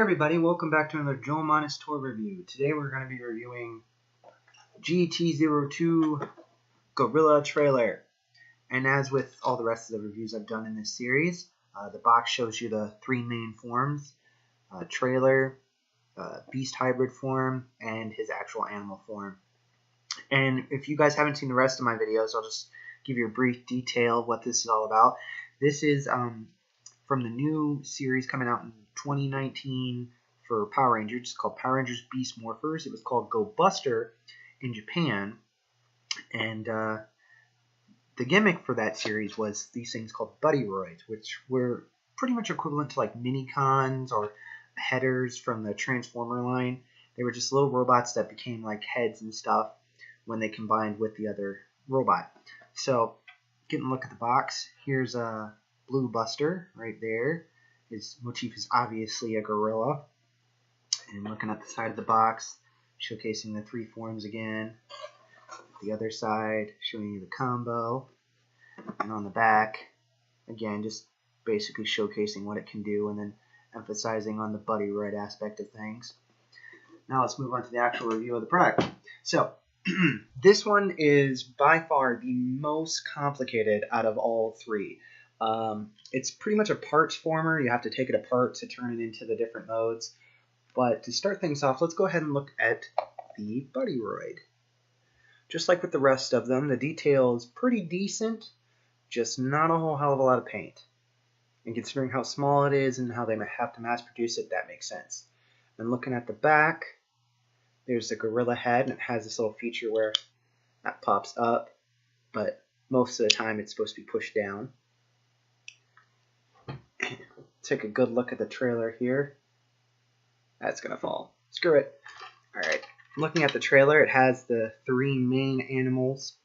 Hey everybody, welcome back to another Jolemonus toy review. Today we're going to be reviewing GT02 Gorilla Trailer. And as with all the rest of the reviews I've done in this series, the box shows you the three main forms, trailer, beast hybrid form, and his actual animal form. And if you guys haven't seen the rest of my videos, I'll just give you a brief detail of what this is all about. This is from the new series coming out in 2019 for Power Rangers. It's called Power Rangers Beast Morphers. It was called Go Buster in Japan. And the gimmick for that series was these things called Buddy Roids, which were pretty much equivalent to like mini-cons or headers from the Transformer line. They were just little robots that became like heads and stuff when they combined with the other robot. So, getting a look at the box, here's a Blue Buster right there. His motif is obviously a gorilla. And looking at the side of the box, showcasing the three forms again. The other side, showing you the combo. And on the back, again, just basically showcasing what it can do and then emphasizing on the Buddy Roid aspect of things. Now let's move on to the actual review of the product. So, this one is by far the most complicated out of all three. It's pretty much a parts former. You have to take it apart to turn it into the different modes. But to start things off, let's go ahead and look at the Buddy Roid. Just like with the rest of them, the detail is pretty decent, just not a whole hell of a lot of paint. And considering how small it is and how they have to mass produce it, that makes sense. And looking at the back, there's the gorilla head, and it has this little feature where that pops up, but most of the time it's supposed to be pushed down. Take a good look at the trailer here. That's going to fall. Screw it. Alright, looking at the trailer, it has the three main animals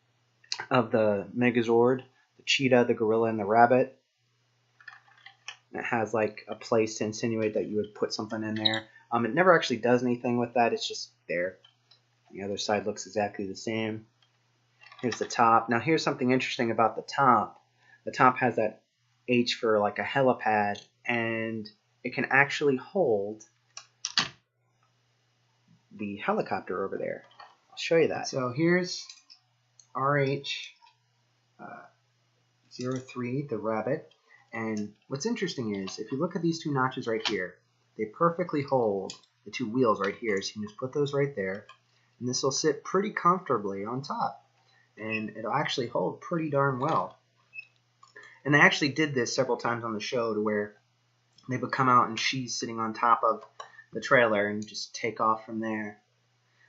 of the Megazord, the cheetah, the gorilla, and the rabbit. And it has like a place to insinuate that you would put something in there. It never actually does anything with that, it's just there. The other side looks exactly the same. Here's the top. Now here's something interesting about the top. The top has that H for like a helipad, and it can actually hold the helicopter over there. I'll show you that. So here's RH03, the rabbit. And what's interesting is, if you look at these two notches right here, they perfectly hold the two wheels right here. So you can just put those right there, and this will sit pretty comfortably on top. And it'll actually hold pretty darn well. And they actually did this several times on the show to where they would come out and she's sitting on top of the trailer and just take off from there.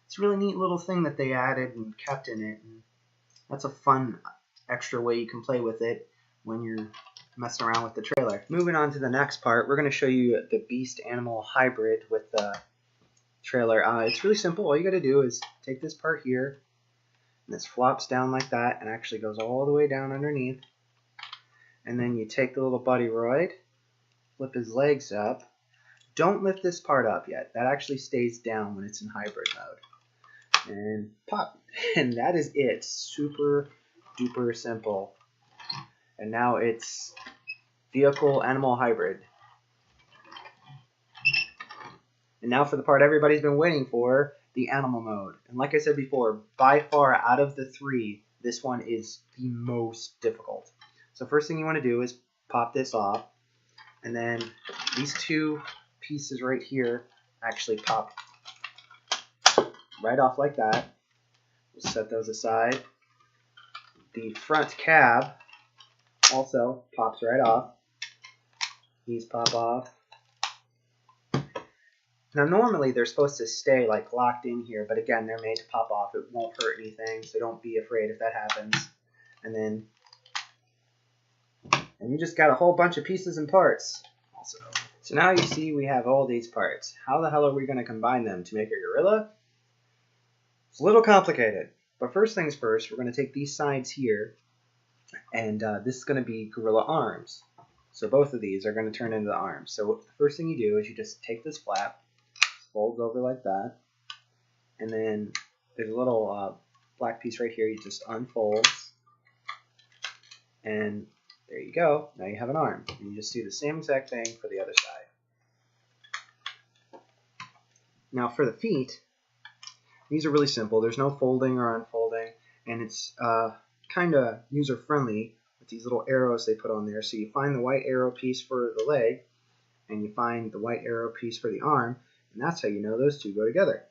It's a really neat little thing that they added and kept in it. And that's a fun extra way you can play with it when you're messing around with the trailer. Moving on to the next part, we're going to show you the Beast Animal Hybrid with the trailer. It's really simple. All you got to do is take this part here, and this flops down like that and actually goes all the way down underneath. And then you take the little Buddy Roid, flip his legs up. Don't lift this part up yet. That actually stays down when it's in hybrid mode. And pop. And that is it. Super duper simple. And now it's vehicle animal hybrid. And now for the part everybody's been waiting for, the animal mode. And like I said before, by far out of the three, this one is the most difficult. So first thing you want to do is pop this off, and then these two pieces right here actually pop right off like that. We'll set those aside. The front cab also pops right off. These pop off. Now normally they're supposed to stay like locked in here, but again they're made to pop off. It won't hurt anything, so don't be afraid if that happens. And you just got a whole bunch of pieces and parts also. So now you see we have all these parts. How the hell are we going to combine them to make a gorilla? It's a little complicated. But first things first, we're going to take these sides here, and this is going to be gorilla arms. So both of these are going to turn into the arms. So the first thing you do is you just take this flap, folds over like that, and then there's a little black piece right here you just unfold, and there you go. Now you have an arm. And you just do the same exact thing for the other side. Now for the feet, these are really simple. There's no folding or unfolding, and it's kind of user-friendly with these little arrows they put on there. So you find the white arrow piece for the leg, and you find the white arrow piece for the arm, and that's how you know those two go together.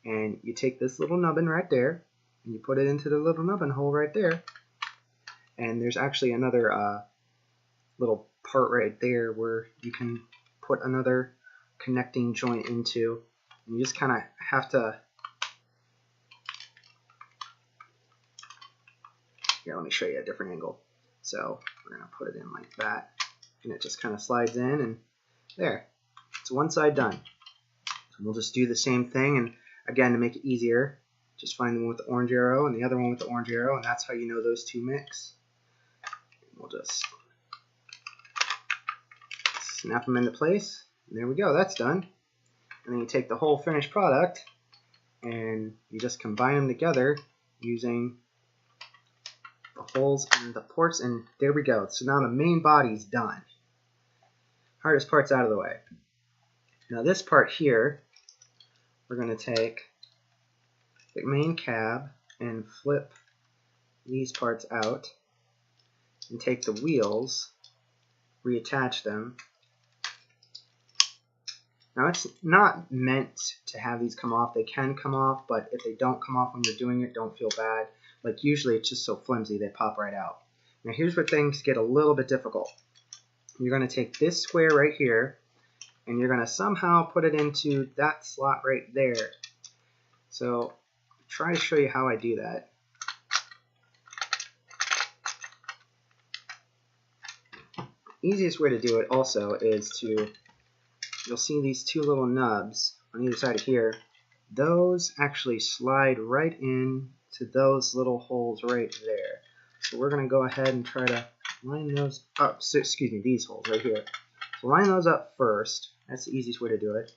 And you take this little nubbin right there, and you put it into the little nubbin hole right there, and there's actually another little part right there where you can put another connecting joint into, and you just kind of have to, here, let me show you a different angle. So we're going to put it in like that, and it just kind of slides in, and there, it's one side done. So we'll just do the same thing, and again, to make it easier, just find the one with the orange arrow and the other one with the orange arrow, and that's how you know those two mix. We'll just snap them into place, and there we go, that's done. And then you take the whole finished product and you just combine them together using the holes and the ports, and there we go. So now the main body's done. Hardest part's out of the way. Now this part here, we're going to take the main cab and flip these parts out and take the wheels, reattach them. Now it's not meant to have these come off. They can come off, but if they don't come off when you're doing it, don't feel bad. Like usually it's just so flimsy they pop right out. Now here's where things get a little bit difficult. You're going to take this square right here and you're going to somehow put it into that slot right there. So try to show you how I do that. Easiest way to do it also is to, you'll see these two little nubs on either side of here. Those actually slide right in to those little holes right there. So we're going to go ahead and try to line those up. So, excuse me, these holes right here. So line those up first. That's the easiest way to do it.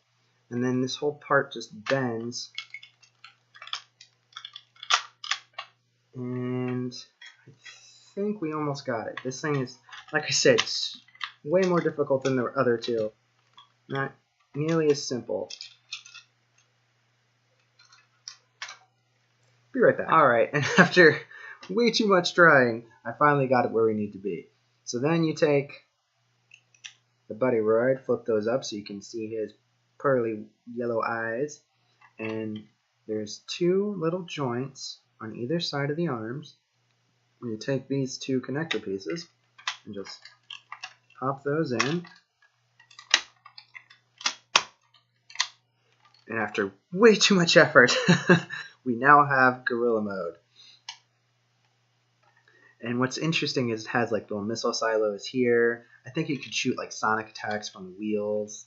And then this whole part just bends. And I think we almost got it. This thing is, like I said, it's way more difficult than the other two. Not nearly as simple. Be right back. Alright, and after way too much trying, I finally got it where we need to be. So then you take the Buddy Roid, flip those up so you can see his pearly yellow eyes, and there's two little joints on either side of the arms. And you take these two connector pieces and just pop those in. And after way too much effort, we now have Gorilla Mode. And what's interesting is it has like little missile silos here. I think you could shoot like sonic attacks from the wheels.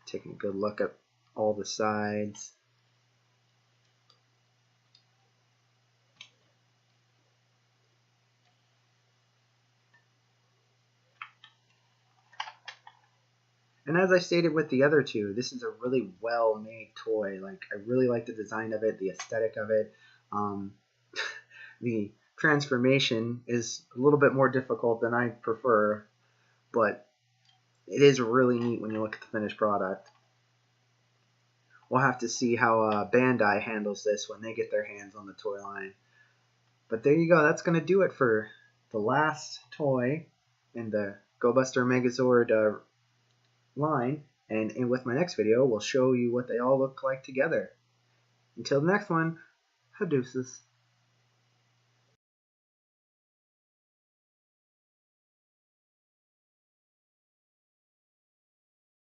Taking a good look at all the sides. And as I stated with the other two, this is a really well-made toy. Like, I really like the design of it, the aesthetic of it. The transformation is a little bit more difficult than I prefer, but it is really neat when you look at the finished product. We'll have to see how Bandai handles this when they get their hands on the toy line. But there you go. That's going to do it for the last toy in the Go Buster Megazord line, and with my next video we'll show you what they all look like together. Until the next one, Hadouses.